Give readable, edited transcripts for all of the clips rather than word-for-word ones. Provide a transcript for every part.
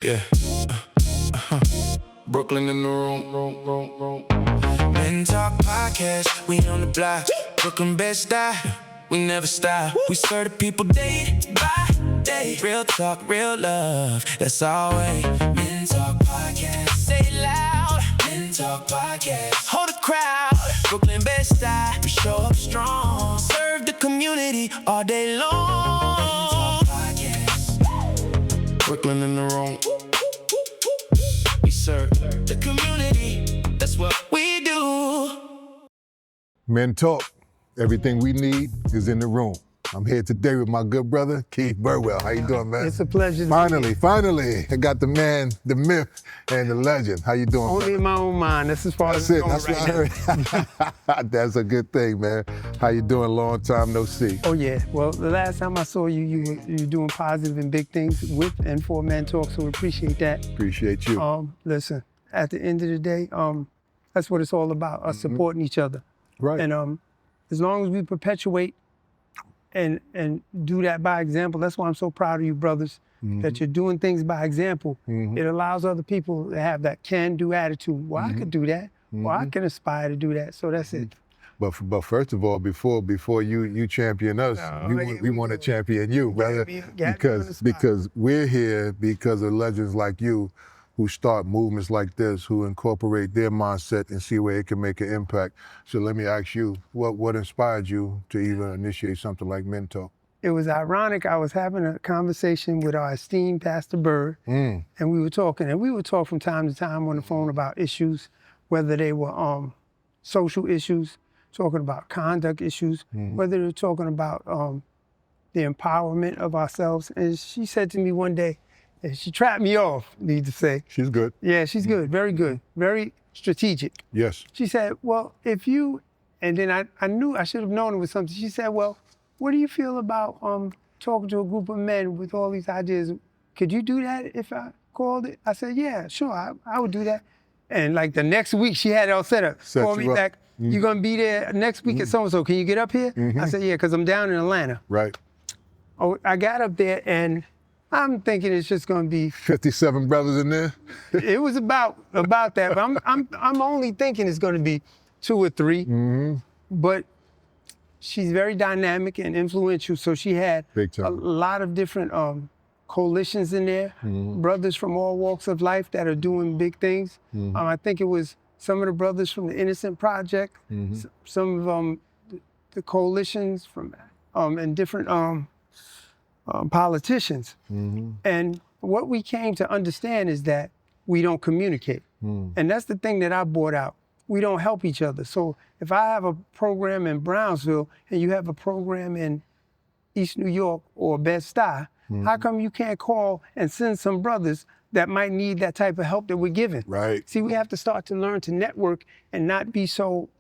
Yeah. Brooklyn in the room. Men Talk Podcast, we on the block. Brooklyn best die, we never stop. We serve the people day by day. Real talk, real love, that's our way. Men Talk Podcast, say it loud. Men Talk Podcast, hold the crowd. Brooklyn best die, we show up strong. Serve the community all day long. Men Talk Podcast, Brooklyn in the room. We serve the community, that's what we do. Men Talk, everything we need is in the room. I'm here today with my good brother, Keith Burwell. How you doing, man? It's a pleasure. Finally, I got the man, the myth, and the legend. How you doing? Only in my own mind. That's as far as That's it. going That's right what I heard. That's a good thing, man. How you doing? Long time no see. Oh yeah. Well, the last time I saw you, you doing positive and big things with and for Men Talk. So we appreciate that. Appreciate you. Listen, at the end of the day, that's what it's all about. Us supporting each other. Right. And as long as we perpetuate and do that by example, that's why I'm so proud of you, brothers, that you're doing things by example. It allows other people to have that can-do attitude. Well, I could do that. Well, I can aspire to do that. So that's it. But first of all, before you champion us, we want to champion you, brother, because we're here because of legends like you, who start movements like this, who incorporate their mindset and see where it can make an impact. So let me ask you, what inspired you to even initiate something like Men Talk? It was ironic. I was having a conversation with our esteemed Pastor Bird, and we were talking, and we would talk from time to time on the phone about issues, whether they were social issues, talking about conduct issues, whether they were talking about the empowerment of ourselves. And she said to me one day, and she trapped me off, need to say. She's good. Yeah, she's good, very good, very strategic. Yes. She said, well, if you, and then I knew, I should have known it was something. She said, well, what do you feel about talking to a group of men with all these ideas? Could you do that if I called it? I said, yeah, sure, I would do that. And like the next week, she had it all set up. Called me back, you're gonna be there next week at so-and-so, can you get up here? I said, yeah, because I'm down in Atlanta. Right. Oh, I got up there and I'm thinking it's just going to be 57 brothers in there. It was about that, but I'm only thinking it's going to be 2 or 3. But she's very dynamic and influential, so she had a lot of different coalitions in there, brothers from all walks of life that are doing big things. I think it was some of the brothers from the Innocent Project, some of the coalitions from and different politicians. And what we came to understand is that we don't communicate. And that's the thing that I brought out. We don't help each other. So if I have a program in Brownsville and you have a program in East New York or Bed-Stuy, how come you can't call and send some brothers that might need that type of help that we're giving? Right. See, we have to start to learn to network and not be so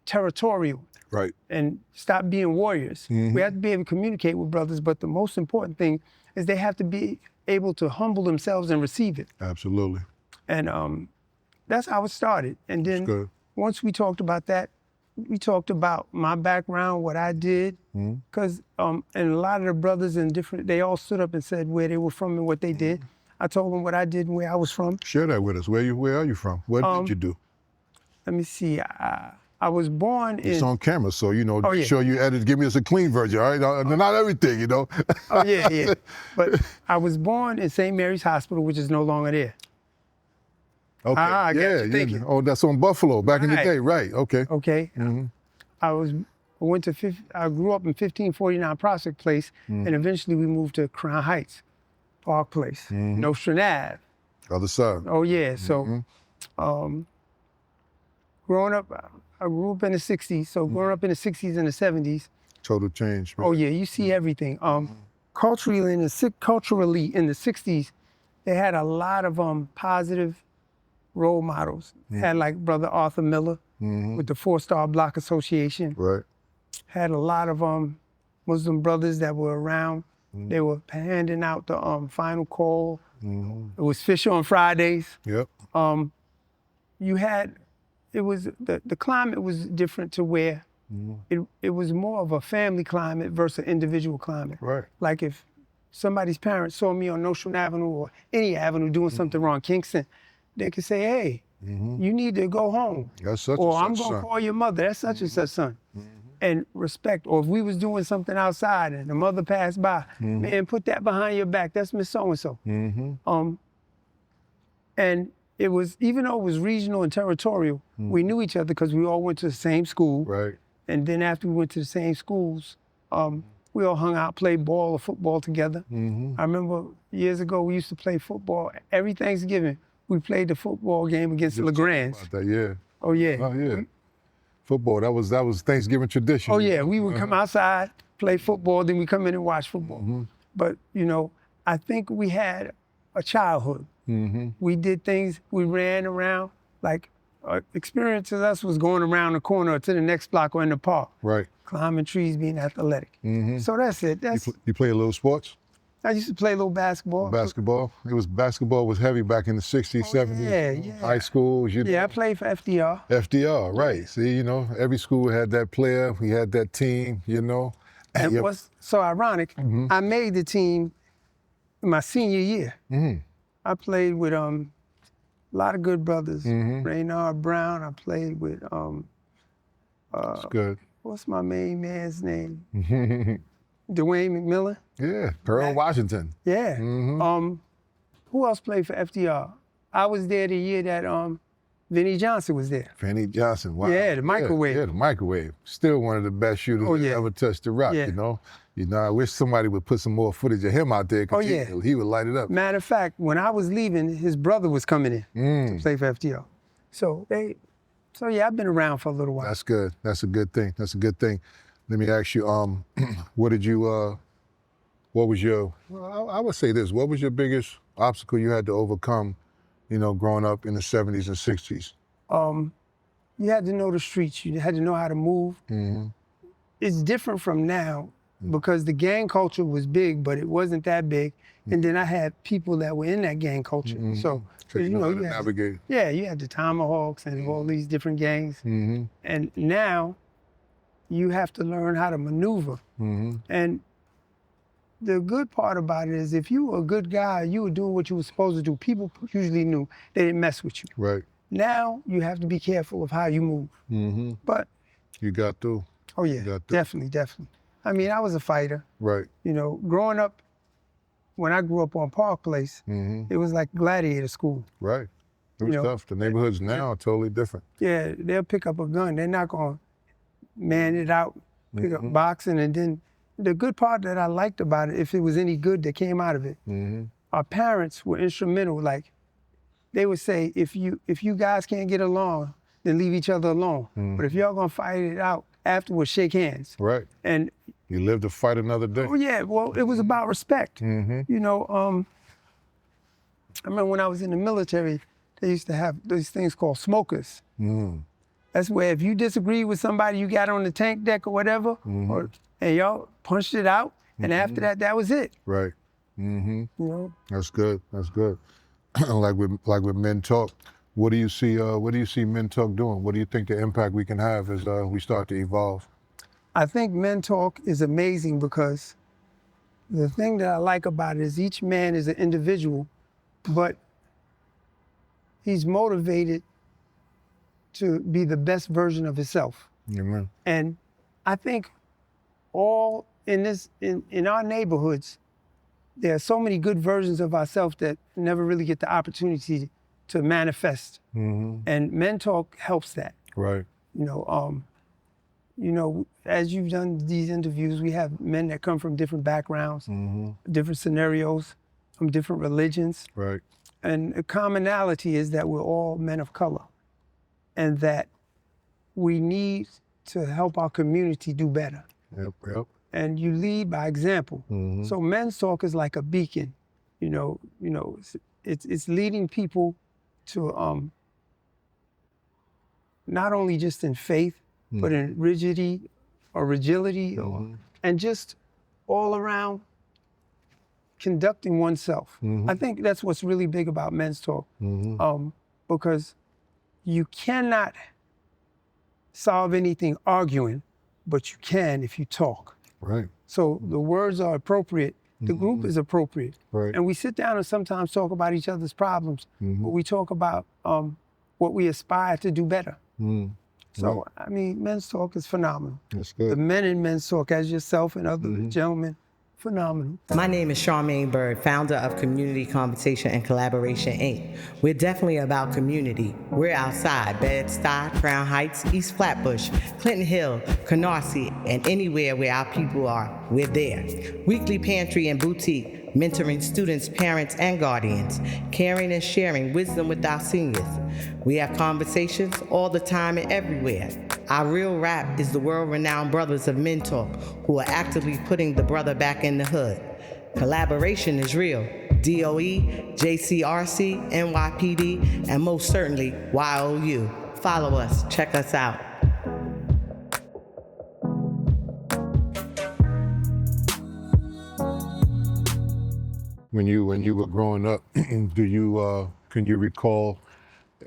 territorial. Right. And stop being warriors. We have to be able to communicate with brothers, but the most important thing is they have to be able to humble themselves and receive it. Absolutely. And that's how it started. And then once we talked about that, we talked about my background, what I did, because and a lot of the brothers and they all stood up and said where they were from and what they did. I told them what I did and where I was from. Share that with us. Where are you from? What did you do? Let me see. I was born in... It's on camera, so, yeah. show you edit. Give us a clean version, all right? Not everything, Oh, yeah. But I was born in St. Mary's Hospital, which is no longer there. Okay, I got you thinking. Oh, that's on Buffalo, back in the day, right, okay. Okay. I grew up in 1549 Prospect Place, and eventually we moved to Crown Heights, Park Place, Nostrand Ave. Other side. Oh, yeah. So, growing up, I grew up in the 60s, so growing up in the 60s and the 70s. Total change, man. Oh yeah, you see everything. Culturally in the 60s, they had a lot of positive role models. Had like Brother Arthur Miller with the 4-Star Block Association. Right. Had a lot of Muslim brothers that were around. They were handing out the final call. It was fish on Fridays. Yep. The climate was different to where it was more of a family climate versus an individual climate. Right. Like if somebody's parents saw me on Nostrand Avenue or any avenue doing something wrong, Kingston, they could say, hey, you need to go home. That's such or and I'm such gonna son. call your mother, that's such and such son. And respect. Or if we was doing something outside and the mother passed by, man, put that behind your back, that's Miss So-and-so. And it was, even though it was regional and territorial, we knew each other because we all went to the same school. Right. And then after we went to the same schools, we all hung out, played ball or football together. I remember years ago, we used to play football. Every Thanksgiving, we played the football game against LeGrand's. About that, yeah. Oh, yeah. Oh, yeah. Football, that was Thanksgiving tradition. Oh, yeah, we would come outside, play football, then we come in and watch football. But, you know, I think we had a childhood. We did things, we ran around, like experience of us was going around the corner or to the next block or in the park. Right. Climbing trees, being athletic. So that's it. You play a little sports? I used to play a little basketball. Basketball? Basketball was heavy back in the 60s, 70s. Yeah. High schools, you know. Yeah, I played for FDR. FDR, right. See, you know, every school had that player, we had that team, you know. And what's so ironic, I made the team my senior year. I played with a lot of good brothers. Raynard Brown, I played with, That's good. what's my main man's name? Dwayne McMillan. Yeah, Pearl Washington. Yeah. Who else played for FDR? I was there the year that Vinnie Johnson was there. Vinnie Johnson, wow. Yeah, the microwave. Yeah, the microwave. Still one of the best shooters that ever touched the rock, you know. You know, I wish somebody would put some more footage of him out there because he would light it up. Matter of fact, when I was leaving, his brother was coming in to play for FDR. So yeah, I've been around for a little while. That's good. That's a good thing. That's a good thing. Let me ask you, what was your, well, I would say this, what was your biggest obstacle you had to overcome, you know, growing up in the 70s and 60s? You had to know the streets. You had to know how to move. It's different from now because the gang culture was big, but it wasn't that big. And then I had people that were in that gang culture. So you know, you had navigate. You had the Tomahawks and all these different gangs. And now you have to learn how to maneuver. And the good part about it is if you were a good guy, you were doing what you were supposed to do, people usually knew they didn't mess with you. Right. Now you have to be careful of how you move. But you got to. Oh yeah, definitely. I mean, I was a fighter. Right. You know, growing up, when I grew up on Park Place, it was like gladiator school. Right. It was tough. The neighborhoods now are totally different. Yeah, they'll pick up a gun. They're not gonna man it out, pick up boxing, and then the good part that I liked about it, if it was any good that came out of it, our parents were instrumental. Like, they would say, if you guys can't get along, then leave each other alone. But if y'all gonna fight it out afterwards, shake hands. Right. And you live to fight another day. Oh yeah, well, it was about respect. You know, I remember when I was in the military, they used to have these things called smokers. That's where if you disagree with somebody, you got on the tank deck or whatever, and y'all punched it out, and after that, that was it. Right. You know? That's good. That's good. like with Men Talk, what do you see Men Talk doing? What do you think the impact we can have as we start to evolve? I think Men Talk is amazing because the thing that I like about it is each man is an individual, but he's motivated to be the best version of himself. Amen. And I think all in our neighborhoods, there are so many good versions of ourselves that never really get the opportunity to manifest. And Men Talk helps that. Right. You know, as you've done these interviews, we have men that come from different backgrounds, different scenarios, from different religions. Right. And the commonality is that we're all men of color and that we need to help our community do better. Yep. And you lead by example. So Men's Talk is like a beacon. You know, it's leading people to not only just in faith, but in rigidity, and just all around conducting oneself. I think that's what's really big about Men's Talk, because you cannot solve anything arguing, but you can if you talk. Right. So the words are appropriate The group is appropriate. Right. And we sit down and sometimes talk about each other's problems, but we talk about what we aspire to do better. So, I mean, Men's Talk is phenomenal. That's good. The men in Men's Talk, as yourself and other gentlemen, phenomenal. My name is Charmaine Bird, founder of Community Conversation and Collaboration, Inc. We're definitely about community. We're outside Bed-Stuy, Crown Heights, East Flatbush, Clinton Hill, Canarsie, and anywhere where our people are, we're there. Weekly pantry and boutique, mentoring students, parents, and guardians, caring and sharing wisdom with our seniors. We have conversations all the time and everywhere. Our real rap is the world-renowned brothers of Men Talk, who are actively putting the brother back in the hood. Collaboration is real. DOE, JCRC, NYPD, and most certainly YOU. Follow us, check us out. When you were growing up, can you recall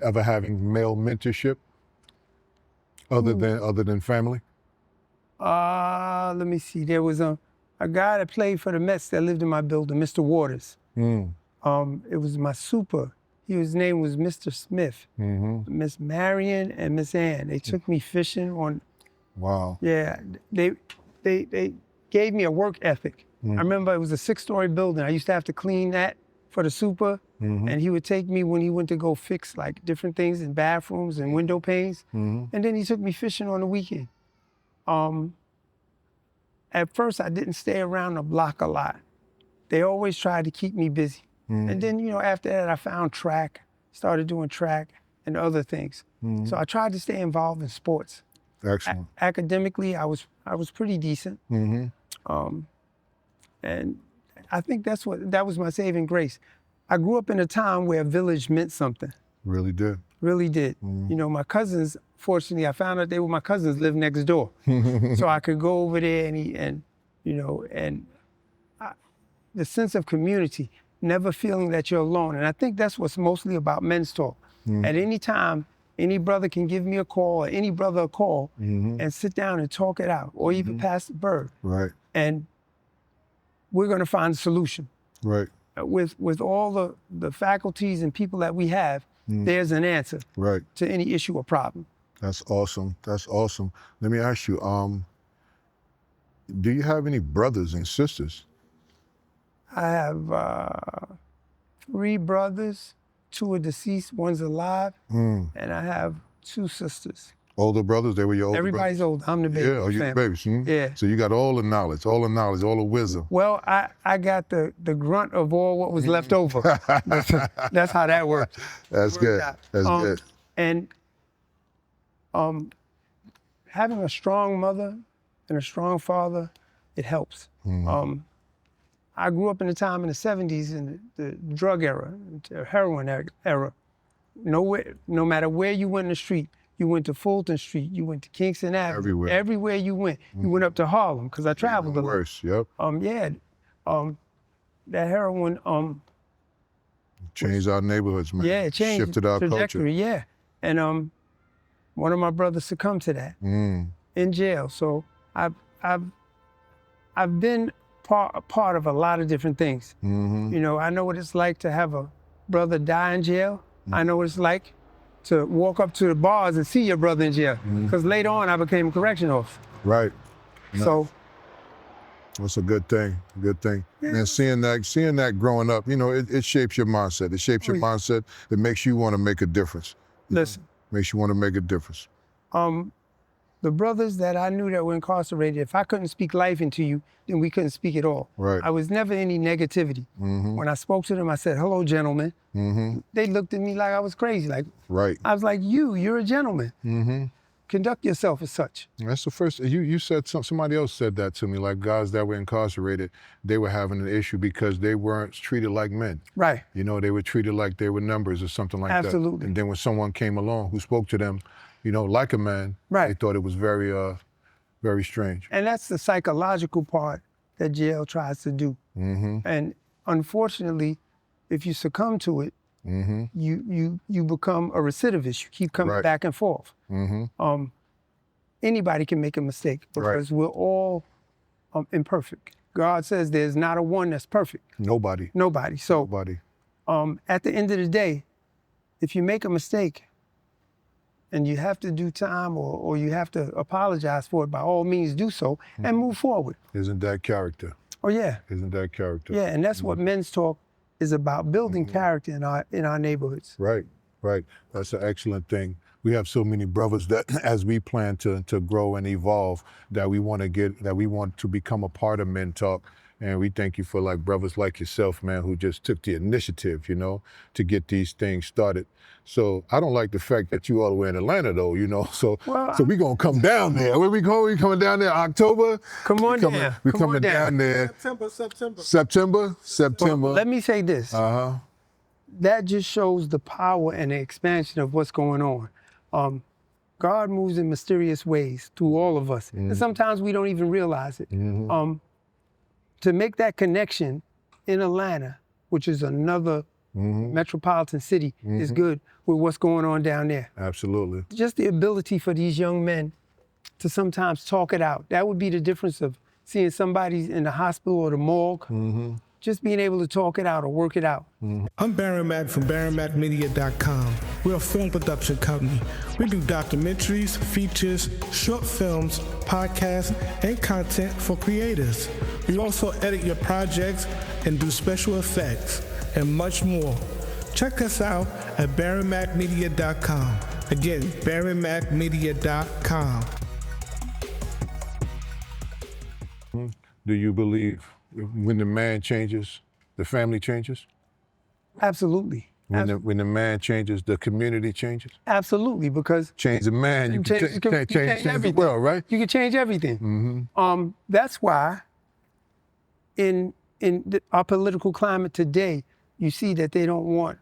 ever having male mentorship other than family? Let me see. There was a guy that played for the Mets that lived in my building, Mr. Waters. It was my super. His name was Mr. Smith. Miss Marion and Miss Ann. They took me fishing on. Wow. Yeah, they gave me a work ethic. I remember it was a 6-story building. I used to have to clean that for the super, and he would take me when he went to go fix like different things in bathrooms and window panes, and then he took me fishing on the weekend. At first, I didn't stay around the block a lot. They always tried to keep me busy. And then, after that, I found track, started doing track and other things. So I tried to stay involved in sports. Excellent. Academically, I was pretty decent. And I think that was my saving grace. I grew up in a time where a village meant something. Really did. Really did. My cousins, fortunately, I found out they were my cousins, lived next door. So I could go over there and the sense of community, never feeling that you're alone. And I think that's what's mostly about Men's Talk. At any time, any brother can give me a call, or any brother a call, and sit down and talk it out, or even Pastor Bird. Right. And we're going to find a solution. Right. With all the faculties and people that we have, there's an answer to any issue or problem. That's awesome. That's awesome. Let me ask you, do you have any brothers and sisters? I have 3 brothers, 2 are deceased, 1's alive, and I have 2 sisters. Older brothers? They were your older Everybody's brothers? old. I'm the baby. Yeah, you the babies. Yeah. So you got all the knowledge, all the wisdom. Well, I got the grunt of all what was left over. That's how that works. That's good. That's good. And having a strong mother and a strong father, it helps. I grew up in a time in the 70s in the drug era, the heroin era. No matter where you went in the street, you went to Fulton Street, you went to Kingston Avenue. Everywhere you went up to Harlem, because I traveled a lot. Worse, yep. That heroin changed our neighborhoods, man. Yeah, it changed shifted our trajectory, culture. yeah. And one of my brothers succumbed to that in jail. So I've been part of a lot of different things. I know what it's like to have a brother die in jail. I know what it's like to walk up to the bars and see your brother in jail. Because later on, I became a correction officer. Right. So that's a good thing. Good thing. Yeah. And seeing that growing up, it shapes your mindset. It shapes your mindset. It makes you want to make a difference. Listen. Makes you want to make a difference. The brothers that I knew that were incarcerated, if I couldn't speak life into you, then we couldn't speak at all. Right. I was never any negativity. When I spoke to them, I said, "Hello, gentlemen." They looked at me like I was crazy. Like, I was like, you're a gentleman. Conduct yourself as such. That's the first, you said, somebody else said that to me, like guys that were incarcerated, they were having an issue because they weren't treated like men. Right. They were treated like they were numbers or something like that. Absolutely. And then when someone came along who spoke to them, like a man, they thought it was very, very strange. And that's the psychological part that jail tries to do. And unfortunately, if you succumb to it, you become a recidivist. You keep coming back and forth. Anybody can make a mistake because we're all imperfect. God says there's not a one that's perfect. Nobody. Nobody. So Nobody. at the end of the day, if you make a mistake and you have to do time or you have to apologize for it, by all means do so and move forward. Isn't that character? Oh yeah. Isn't that character? Yeah, and that's what Men's Talk is about, building character in our neighborhoods. Right, right. That's an excellent thing. We have so many brothers that, as we plan to grow and evolve, that we want to become a part of Men Talk. And we thank you for brothers like yourself, man, who just took the initiative, to get these things started. So I don't like the fact that you all the way in Atlanta, though, So we gonna come down there. Where we going? We coming down there October? Come on down. We coming down there. September. Well, let me say this. That just shows the power and the expansion of what's going on. God moves in mysterious ways through all of us. And sometimes we don't even realize it. To make that connection in Atlanta, which is another metropolitan city, is good with what's going on down there. Absolutely. Just the ability for these young men to sometimes talk it out. That would be the difference of seeing somebody in the hospital or the morgue. Just being able to talk it out or work it out. I'm Baron Mack from BaronMackMedia.com. We're a film production company. We do documentaries, features, short films, podcasts, and content for creators. We also edit your projects and do special effects and much more. Check us out at BaronMackMedia.com. Again, BaronMackMedia.com. Do you believe when the man changes, the family changes? Absolutely. When the man changes, the community changes? Absolutely, because change the man, you can change everything. The world, right? You can change everything. That's why in our political climate today, you see that they don't want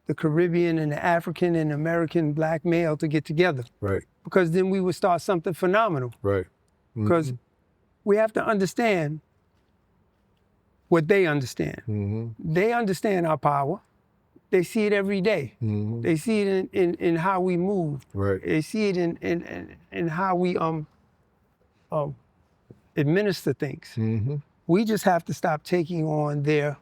the Caribbean and the African and American black male to get together. Right. Because then we would start something phenomenal. Right. Because we have to understand what they understand. They understand our power. They see it every day. They see it in how we move. Right. They see it in how we administer things. We just have to stop taking on their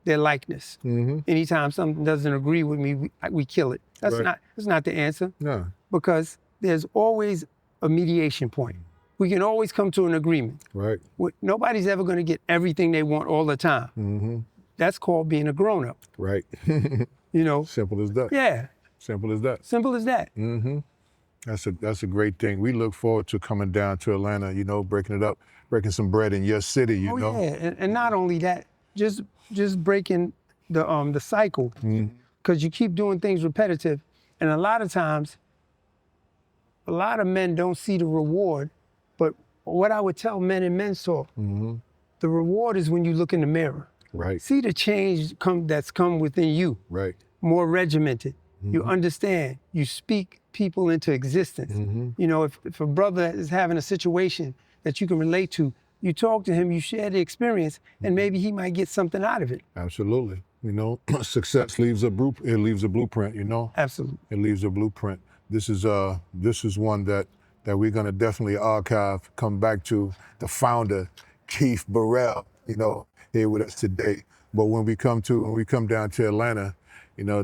likeness. Anytime something doesn't agree with me, we kill it. That's not the answer. No. Because there's always a mediation point. We can always come to an agreement. Right. Nobody's ever going to get everything they want all the time. That's called being a grown-up. Right. Simple as that. Yeah. Simple as that. Simple as that. That's a great thing. We look forward to coming down to Atlanta, breaking it up, breaking some bread in your city, you know. Yeah, and not only that, just breaking the cycle, because you keep doing things repetitive, and a lot of times, a lot of men don't see the reward. But what I would tell men in Men's Talk, the reward is when you look in the mirror. Right. See the change that's come within you. Right. More regimented. You understand. You speak people into existence. If a brother is having a situation that you can relate to, you talk to him, you share the experience, and maybe he might get something out of it. Absolutely. Success leaves a blueprint, Absolutely. It leaves a blueprint. This is one that we're gonna definitely archive, come back to. The founder, Keith Burwell, here with us today. But when we come down to Atlanta,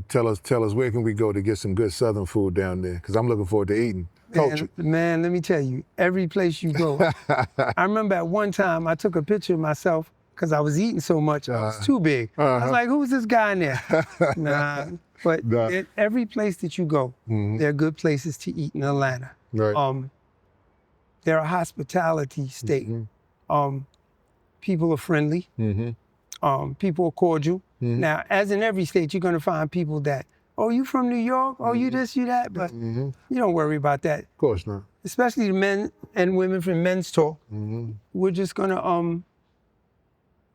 tell us where can we go to get some good Southern food down there? Because I'm looking forward to eating. Culture. Man, let me tell you, every place you go. I remember at one time I took a picture of myself because I was eating so much, I was too big. I was like, who's this guy in there? But every place that you go, there are good places to eat in Atlanta. Right. They're a hospitality state. People are friendly. People are cordial. Now, as in every state, you're gonna find people that, oh, you from New York? Oh, you this, you that? But you don't worry about that. Of course not. Especially the men and women from Men's Talk. We're just gonna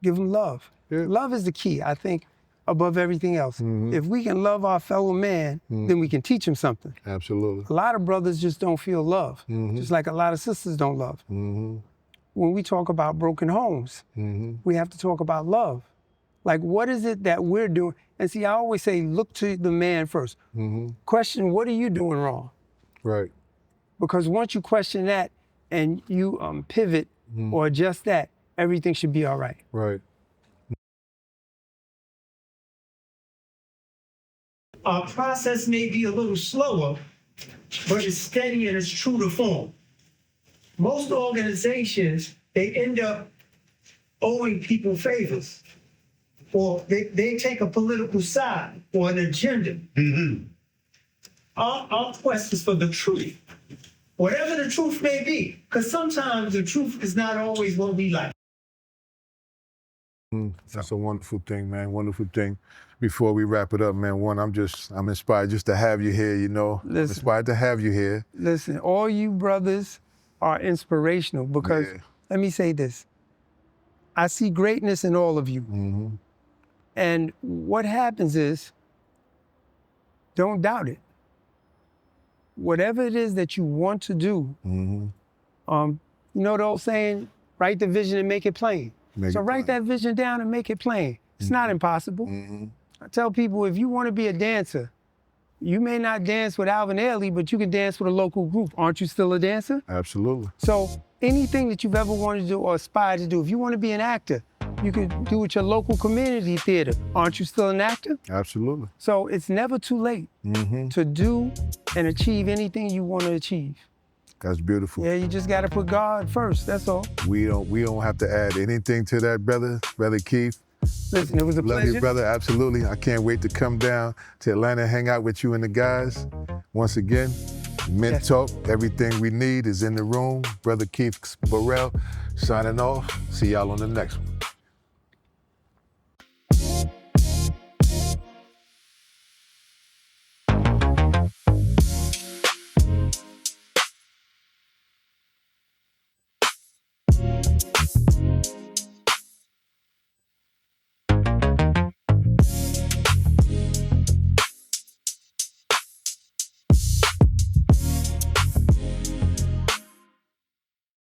give them love. Yeah. Love is the key, I think, above everything else. If we can love our fellow man, then we can teach him something. Absolutely. A lot of brothers just don't feel love, just like a lot of sisters don't love. When we talk about broken homes, we have to talk about love. Like, what is it that we're doing? And see, I always say, look to the man first. Question, what are you doing wrong? Right. Because once you question that and you pivot or adjust that, everything should be all right. Right. Our process may be a little slower, but it's steady and it's true to form. Most organizations, they end up owing people favors, or they take a political side or an agenda. Mm-hmm. Our quest is for the truth, whatever the truth may be, because sometimes the truth is not always what we like. That's a wonderful thing, man. Wonderful thing. Before we wrap it up, man, I'm inspired just to have you here, you know. Listen, inspired to have you here. Listen, all you brothers are inspirational because, let me say this, I see greatness in all of you. Mm-hmm. And what happens is, don't doubt it. Whatever it is that you want to do, you know the old saying, write the vision and make it plain. Write that vision down and make it plain. It's not impossible. I tell people, if you want to be a dancer, you may not dance with Alvin Ailey, but you can dance with a local group. Aren't you still a dancer? Absolutely. So anything that you've ever wanted to do or aspired to do, if you want to be an actor, you can do it at your local community theater. Aren't you still an actor? Absolutely. So it's never too late to do and achieve anything you want to achieve. That's beautiful. Yeah, you just got to put God first, that's all. We don't have to add anything to that, brother Keith. Listen, it was a pleasure. Love you, brother, absolutely. I can't wait to come down to Atlanta and hang out with you and the guys. Once again, Men Talk, everything we need is in the room. Brother Keith Burwell, signing off. See y'all on the next one.